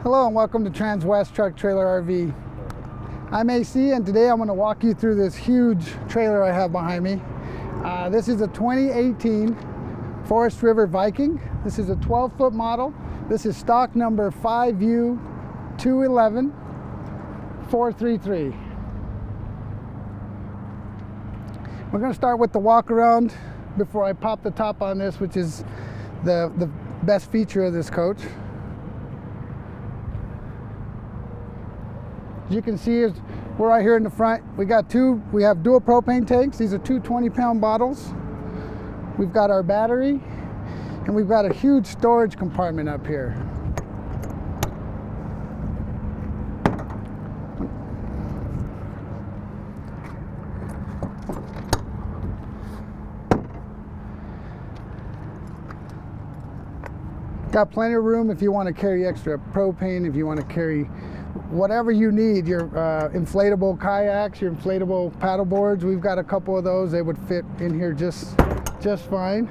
Hello and welcome to Transwest Truck Trailer RV. I'm AC and today I'm going to walk you through this huge trailer I have behind me. This is a 2018 Forest River Viking. This is a 12-foot model. This is stock number 5U211433. We're going to start with the walk around before I pop the top on this, which is the best feature of this coach. As you can see, we're right here in the front. We have dual propane tanks. These are two 20-pound bottles. We've got our battery, and we've got a huge storage compartment up here. Got plenty of room if you want to carry extra propane, if you want to carry whatever you need, your inflatable kayaks, your inflatable paddle boards. We've got a couple of those. They would fit in here just fine.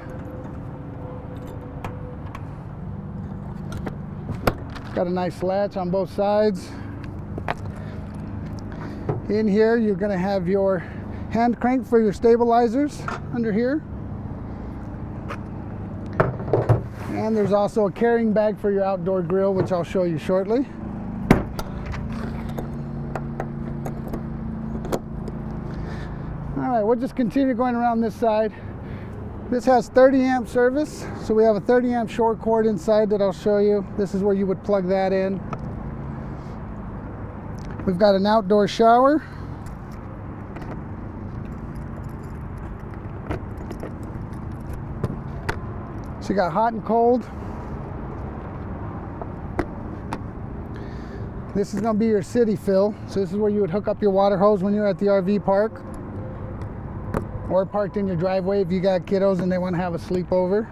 Got a nice latch on both sides. In here, you're going to have your hand crank for your stabilizers under here. And there's also a carrying bag for your outdoor grill, which I'll show you shortly. All right, we'll just continue going around this side. This has 30 amp service, so we have a 30 amp short cord inside that I'll show you. This is where you would plug that in. We've got an outdoor shower. So you got hot and cold. This is going to be your city fill. So this is where you would hook up your water hose when you're at the RV park, or parked in your driveway if you got kiddos and they want to have a sleepover.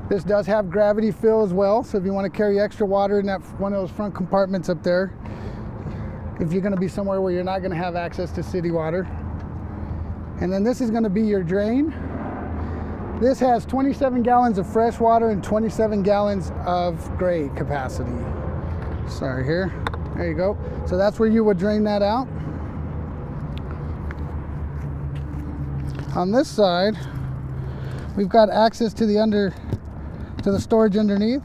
This does have gravity fill as well, so if you want to carry extra water in that one of those front compartments up there, if you're going to be somewhere where you're not going to have access to city water. And then this is going to be your drain. This has 27 gallons of fresh water and 27 gallons of gray capacity. Sorry, here. There you go. So that's where you would drain that out. On this side, we've got access to the storage underneath.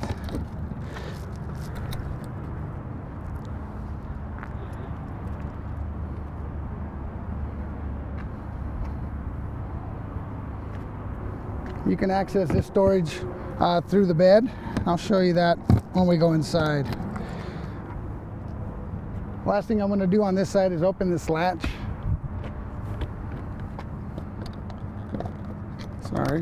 You can access this storage through the bed. I'll show you that when we go inside. Last thing I'm going to do on this side is open this latch. Sorry.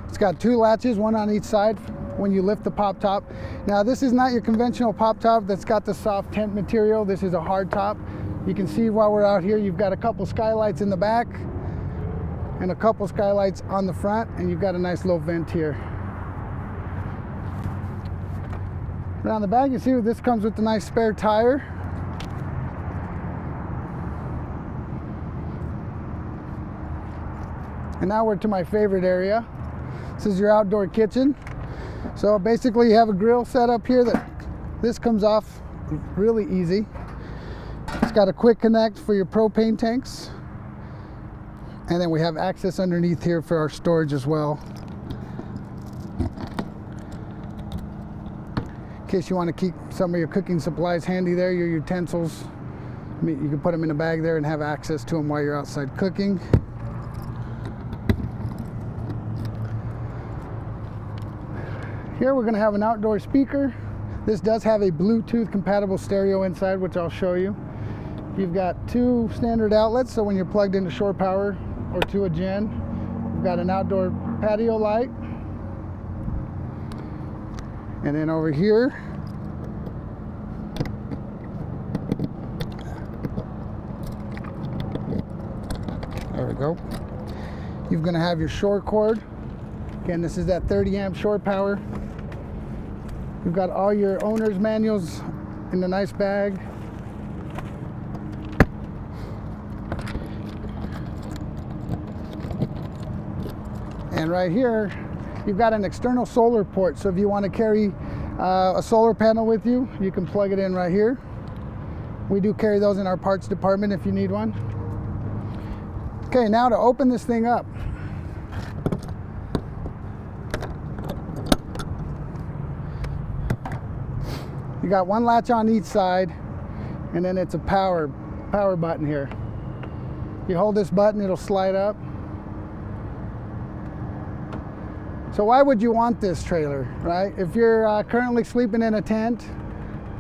It's got two latches, one on each side when you lift the pop top. Now this is not your conventional pop top that's got the soft tent material. This is a hard top. You can see while we're out here, you've got a couple skylights in the back and a couple skylights on the front, and you've got a nice little vent here. Around the back, you see this comes with a nice spare tire. And now we're to my favorite area. This is your outdoor kitchen. So basically you have a grill set up here that this comes off really easy. It's got a quick connect for your propane tanks. And then we have access underneath here for our storage as well. In case you want to keep some of your cooking supplies handy there, your utensils, you can put them in a bag there and have access to them while you're outside cooking. Here we're going to have an outdoor speaker. This does have a Bluetooth compatible stereo inside, which I'll show you. You've got two standard outlets, so when you're plugged into shore power or to a gen, you've got an outdoor patio light. And then over here, there we go. You're going to have your shore cord. Again, this is that 30 amp shore power. You've got all your owner's manuals in the nice bag. And right here, you've got an external solar port. So if you want to carry a solar panel with you, you can plug it in right here. We do carry those in our parts department if you need one. Okay, now to open this thing up. You got one latch on each side, and then it's a power button here. You hold this button, it'll slide up. So why would you want this trailer, right? If you're currently sleeping in a tent,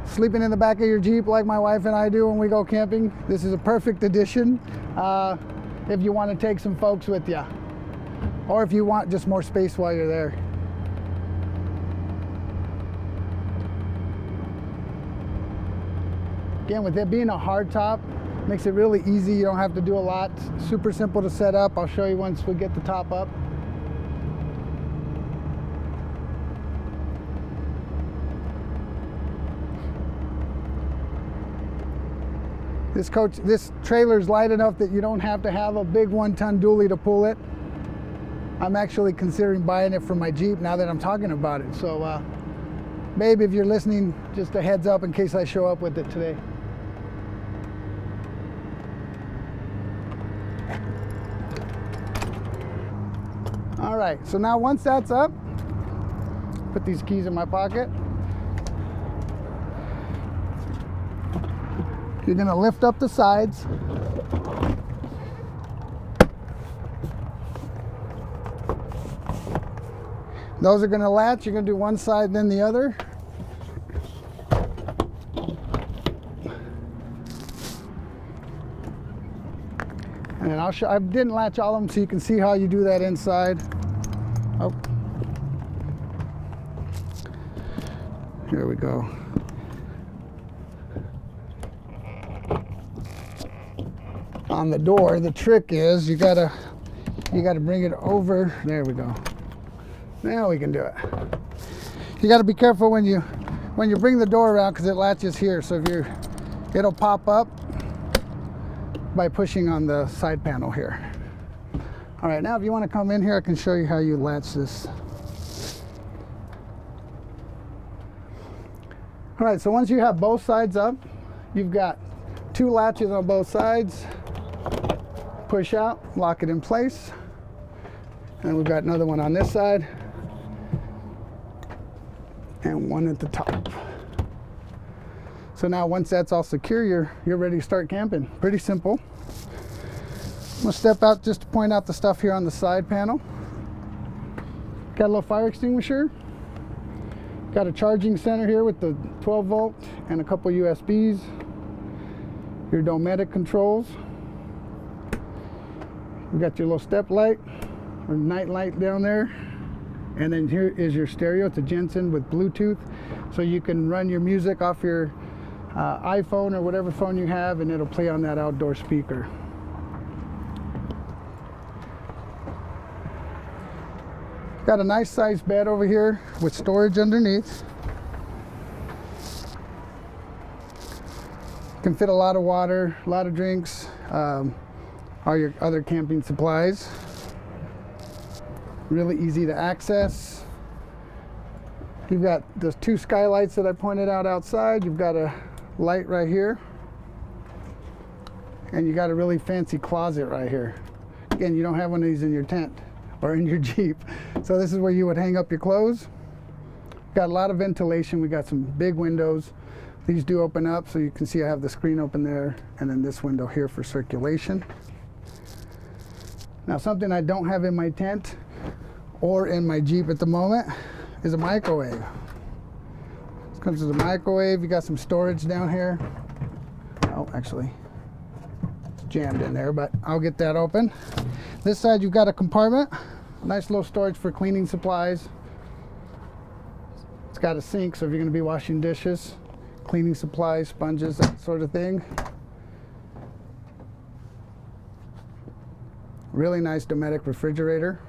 sleeping in the back of your Jeep like my wife and I do when we go camping, this is a perfect addition if you want to take some folks with you, or if you want just more space while you're there. Again, with it being a hardtop, makes it really easy. You don't have to do a lot. Super simple to set up. I'll show you once we get the top up. This trailer is light enough that you don't have to have a big 1-ton dually to pull it. I'm actually considering buying it for my Jeep now that I'm talking about it. So, babe, if you're listening, just a heads up in case I show up with it today. All right, so now once that's up, put these keys in my pocket. You're gonna lift up the sides. Those are gonna latch. You're gonna do one side, then the other. And then I'll show, I didn't latch all of them so you can see how you do that inside. Oh. Here we go. On the door, the trick is you gotta bring it over. There we go. Now we can do it. You gotta be careful when you bring the door around because it latches here. So if it'll pop up by pushing on the side panel here. All right, now if you want to come in here, I can show you how you latch this. All right, so once you have both sides up, you've got 2 latches on both sides. Push out, lock it in place. And we've got another one on this side. And one at the top. So now once that's all secure, you're ready to start camping. Pretty simple. I'm gonna step out just to point out the stuff here on the side panel. Got a little fire extinguisher. Got a charging center here with the 12 volt and a couple USBs. Your Dometic controls. You got your little step light or night light down there. And then here is your stereo. It's a Jensen with Bluetooth. So you can run your music off your iPhone or whatever phone you have, and it'll play on that outdoor speaker. Got a nice sized bed over here with storage underneath. Can fit a lot of water, a lot of drinks, all your other camping supplies. Really easy to access. You've got those 2 skylights that I pointed out outside. You've got a light right here. And you got a really fancy closet right here. Again, you don't have one of these in your tent or in your Jeep. So this is where you would hang up your clothes. Got a lot of ventilation. We got some big windows. These do open up, so you can see I have the screen open there, and then this window here for circulation. Now, something I don't have in my tent or in my Jeep at the moment is a microwave. This comes with a microwave. You got some storage down here. Oh, actually, it's jammed in there, but I'll get that open. This side, you've got a compartment. Nice little storage for cleaning supplies. It's got a sink, so if you're going to be washing dishes, cleaning supplies, sponges, that sort of thing. Really nice Dometic refrigerator.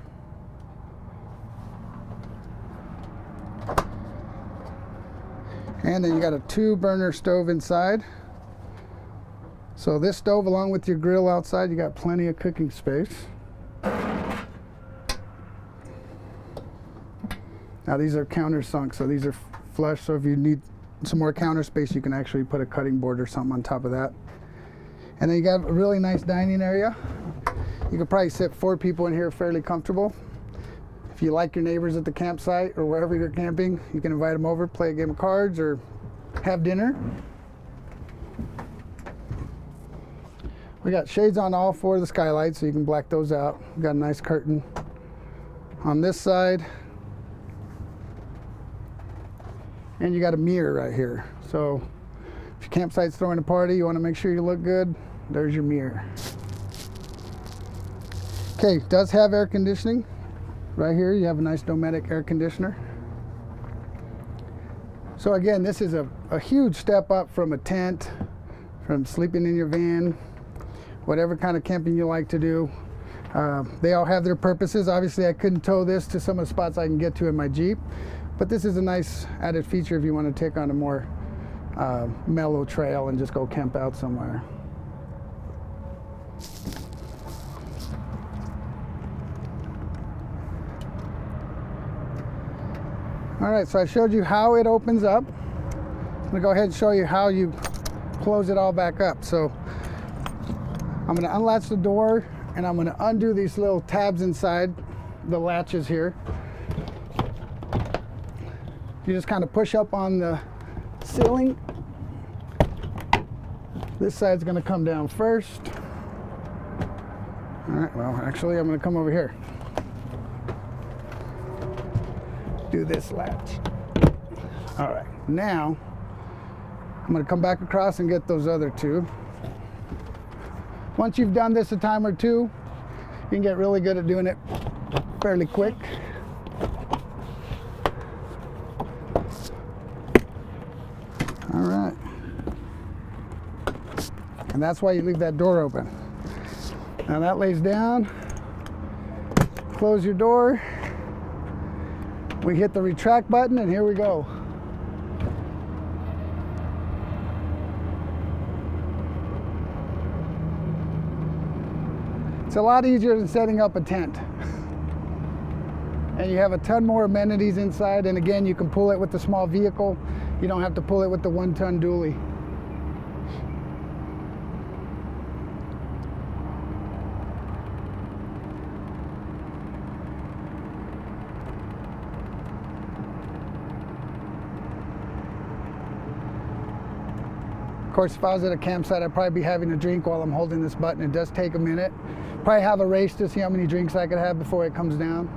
And then you got a 2-burner stove inside. So this stove, along with your grill outside, you got plenty of cooking space. Now these are countersunk, so these are flush, so if you need some more counter space, you can actually put a cutting board or something on top of that. And then you got a really nice dining area. You could probably sit 4 people in here fairly comfortable. If you like your neighbors at the campsite or wherever you're camping, you can invite them over, play a game of cards, or have dinner. We got shades on all 4 of the skylights, so you can black those out. We got a nice curtain on this side. And you got a mirror right here. So if your campsite's throwing a party, you want to make sure you look good, there's your mirror. Okay, it does have air conditioning. Right here you have a nice Dometic air conditioner. So again, this is a huge step up from a tent, from sleeping in your van, whatever kind of camping you like to do. They all have their purposes. Obviously I couldn't tow this to some of the spots I can get to in my Jeep, but this is a nice added feature if you want to take on a more mellow trail and just go camp out somewhere. All right, so I showed you how it opens up. I'm gonna go ahead and show you how you close it all back up. So I'm gonna unlatch the door and I'm gonna undo these little tabs inside the latches here. You just kind of push up on the ceiling. This side's gonna come down first. All right, well, actually I'm gonna come over here. Do this latch. All right, now I'm going to come back across and get those other 2. Once you've done this a time or 2, you can get really good at doing it fairly quick. All right, and that's why you leave that door open. Now that lays down. Close your door. We hit the retract button and here we go. It's a lot easier than setting up a tent. And you have a ton more amenities inside, and again, you can pull it with the small vehicle. You don't have to pull it with the 1-ton dually. Of course, if I was at a campsite, I'd probably be having a drink while I'm holding this button. It does take a minute. Probably have a race to see how many drinks I could have before it comes down.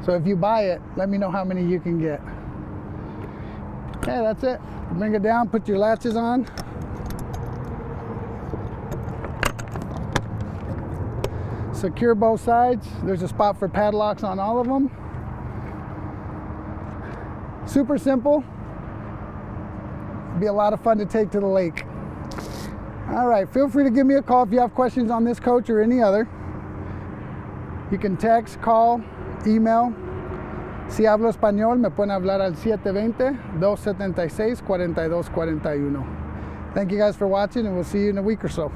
So if you buy it, let me know how many you can get. Okay, that's it. Bring it down, put your latches on. Secure both sides. There's a spot for padlocks on all of them. Super simple. Be a lot of fun to take to the lake. All right, feel free to give me a call if you have questions on this coach or any other. You can text, call, email. Si hablo español, me pueden hablar al 720-276-4241. Thank you guys for watching, and we'll see you in a week or so.